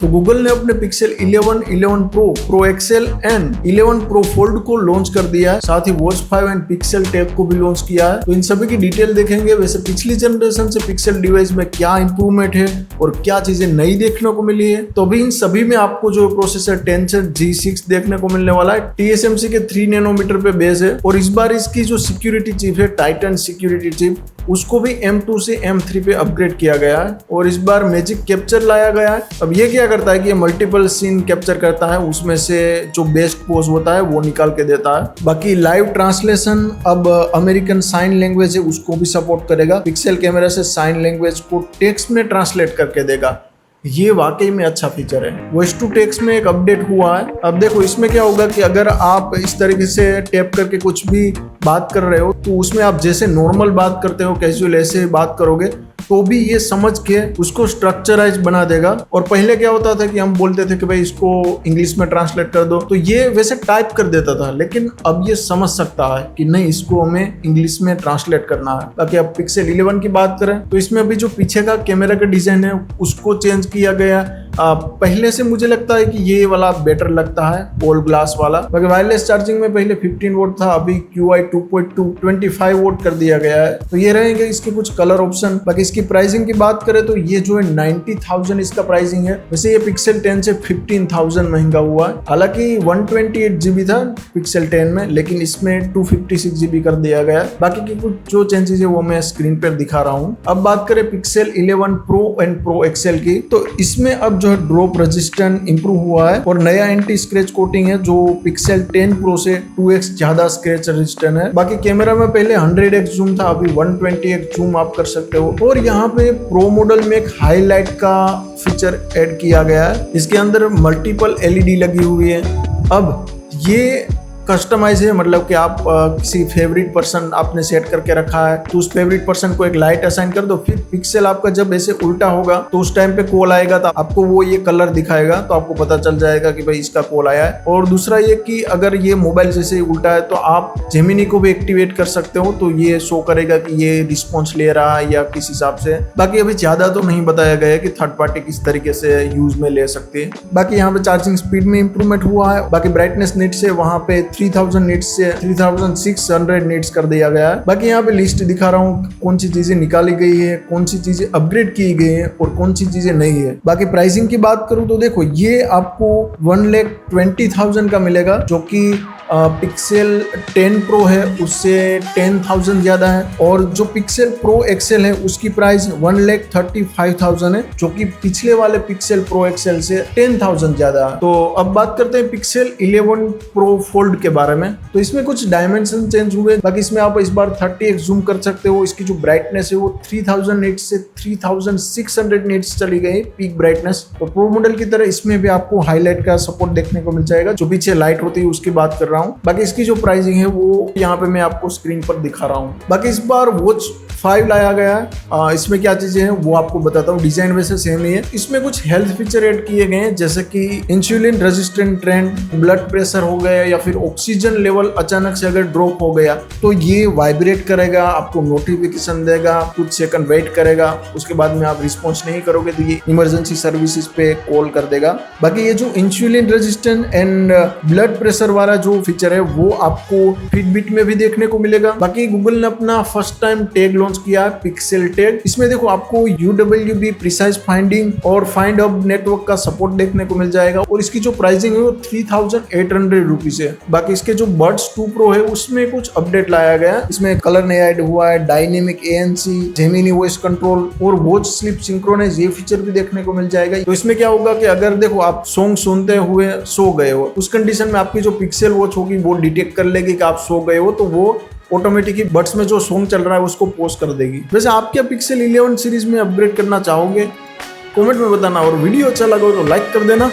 तो गूगल ने अपने Pixel 11, 11 Pro, Pro XL and 11 Pro Fold को लॉन्च कर दिया है। साथ ही वॉच 5 एंड पिक्सल टैब को भी लॉन्च किया है। तो इन सभी की डिटेल देखेंगे। वैसे पिछली जनरेशन से पिक्सल डिवाइस में क्या इंप्रूवमेंट है और क्या चीजें नई देखने को मिली है। तो अभी इन सभी में आपको जो प्रोसेसर टेंसन G6 देखने को मिलने वाला है। TSMC के 3 नैनोमीटर पे बेस है और इस बार इसकी जो सिक्योरिटी चिप है टाइटन सिक्योरिटी चिप, उसको भी M2 से M3 पे अपग्रेड किया गया है। और इस बार मैजिक कैप्चर लाया गया है। अब ये क्या करता है कि ये मल्टीपल सीन कैप्चर करता है, उसमें से जो बेस्ट पोज होता है वो निकाल के देता है। बाकी लाइव ट्रांसलेशन अब अमेरिकन साइन लैंग्वेज है उसको भी सपोर्ट करेगा। पिक्सल कैमरा से साइन लैंग्वेज को टेक्स्ट में ट्रांसलेट करके देगा। ये वाकई में अच्छा फीचर है। वॉइस टू टेक्स्ट में एक अपडेट हुआ है। अब देखो इसमें क्या होगा कि अगर आप इस तरीके से टैप करके कुछ भी बात कर रहे हो तो उसमें आप जैसे नॉर्मल बात करते हो कैजुअल ऐसे बात करोगे तो भी ये समझ के उसको स्ट्रक्चराइज बना देगा। और पहले क्या होता था कि हम बोलते थे कि भाई इसको इंग्लिश में ट्रांसलेट कर दो, तो ये वैसे टाइप कर देता था, लेकिन अब ये समझ सकता है कि नहीं इसको हमें इंग्लिश में ट्रांसलेट करना है। बाकी अब पिक्सल 11 की बात करें तो इसमें अभी जो पीछे का कैमरा का डिजाइन है उसको चेंज किया गया। पहले से मुझे लगता है कि ये वाला बेटर लगता है ऑल ग्लास वाला। बाकी वायरलेस चार्जिंग में पहले 15 वोट था, अभी QI 2.2 25 वोट कर दिया गया है। तो ये रहेंगे इसके कुछ कलर ऑप्शन। बाकी इसकी प्राइसिंग की बात करें तो ये जो है 90,000 इसका प्राइसिंग है। वैसे ये पिक्सल 10 से 15,000 महंगा हुआ है। हालांकि 128 GB था पिक्सल 10 में, लेकिन इसमें 256 GB कर दिया गया है। बाकी की कुछ जो चेंजेस है वो मैं स्क्रीन पर दिखा रहा हूँ। अब बात करें Pixel 11 Pro and Pro XL की, तो इसमें अब जो है ड्रॉप रेजिस्टेंट इंप्रूव हुआ है और नया एंटी स्क्रैच कोटिंग है जो पिक्सल 10 प्रो से 2x ज्यादा स्क्रैच रेजिस्टेंट है। बाकी कैमरा में पहले 100x जूम था, अभी 120x जूम आप कर सकते हो। और यहाँ पे प्रो मॉडल में एक हाईलाइट का फीचर ऐड किया गया है। इसके अंदर मल्टीपल LED लगी हुई है। अब ये कस्टमाइज है, मतलब कि आप किसी फेवरेट पर्सन आपने सेट करके रखा है तो उस फेवरेट पर्सन को एक लाइट असाइन कर दो, फिर पिक्सल आपका जब ऐसे उल्टा होगा तो उस टाइम पे कॉल आएगा तो आपको वो ये कलर दिखाएगा, तो आपको पता चल जाएगा कि भाई इसका कॉल आया है। और दूसरा ये कि अगर ये मोबाइल जैसे ही उल्टा है तो आप जेमिनी को भी एक्टिवेट कर सकते हो, तो ये शो करेगा कि ये रिस्पॉन्स ले रहा है या किस हिसाब से। बाकी अभी ज्यादा तो नहीं बताया गया है कि थर्ड पार्टी किस तरीके से यूज में ले सकते हैं। बाकी यहाँ पे चार्जिंग स्पीड में इंप्रूवमेंट हुआ है। बाकी ब्राइटनेस नीट से वहां पे 3000 निट्स से 3600 निट्स कर दिया गया है। बाकी यहाँ पे लिस्ट दिखा रहा हूँ कौन सी चीजें निकाली गई है, कौन सी चीजें अपग्रेड की गई है और कौन सी चीजें नहीं है। बाकी प्राइसिंग की बात करूँ तो देखो ये आपको 1,20,000 का मिलेगा, जो कि पिक्सल 10 प्रो है उससे 10,000 ज्यादा है। और जो पिक्सल प्रो एक्सेल है उसकी प्राइस 1,35,000 है, जो कि पिछले वाले पिक्सल प्रो एक्सेल से 10,000 ज्यादा है। तो अब बात करते हैं पिक्सल 11 प्रो फोल्ड के बारे में। तो इसमें कुछ डायमेंशन चेंज हुए। बाकी इसमें आप इस बार 30x जूम कर सकते हो। इसकी जो ब्राइटनेस है वो 3000 निट्स से 3600 निट्स चली गई पीक ब्राइटनेस। तो प्रो मॉडल की तरह इसमें भी आपको हाईलाइट का सपोर्ट देखने को मिल जाएगा। जो पीछे लाइट होती है उसकी बात कर रहा हूँ। बाकी इसकी जो प्राइसिंग है वो यहाँ पे मैं आपको स्क्रीन पर दिखा रहा हूँ। बाकी इस बार वॉच 5 लाया गया है। इसमें क्या चीजें हैं वो आपको बताता हूँ। डिजाइन वैसे सेम ही है। इसमें कुछ हेल्थ फीचर ऐड किए गए हैं, जैसे कि insulin resistant trend, blood pressure हो गया या फिर ऑक्सीजन लेवल अचानक से अगर ड्रॉप हो गया तो ये वाइब्रेट करेगा, आपको नोटिफिकेशन देगा, कुछ सेकंड वेट करेगा, उसके बाद में आप रिस्पॉन्स नहीं करोगे तो ये इमरजेंसी सर्विसेज पे कॉल कर देगा। बाकी ये जो insulin resistant and blood pressure वाला जो फीचर है वो आपको फिटबिट में भी देखने को मिलेगा। बाकी गूगल ने अपना फर्स्ट टाइम टैग लॉन्च किया है, पिक्सल टैग। इसमें देखो आपको UWB प्रिसाइज फाइंडिंग और फाइंड हब नेटवर्क का सपोर्ट देखने को मिल जाएगा। और इसकी जो प्राइसिंग है वो 3,800 रुपीज है। बाकी इसके जो बड्स 2 प्रो है उसमें कुछ अपडेट लाया गया। इसमें कलर नया ऐड हुआ है, dynamic ANC, Gemini voice control और वॉच स्लीप सिंक्रोनाइज, ये फीचर भी देखने को मिल जाएगा। तो इसमें क्या होगा कि अगर देखो आप सॉन्ग सुनते हुए सो गए हो, उस कंडीशन में आपकी जो पिक्सल वॉच होगी वो डिटेक्ट कर लेगी कि आप सो गए हो, तो वो ऑटोमेटिकली बड्स में जो सॉन्ग चल रहा है उसको पॉज कर देगी। वैसे आप क्या पिक्सल 11 सीरीज में अपग्रेड करना चाहोगे? कमेंट में बताना। और वीडियो अच्छा लगा तो लाइक कर देना।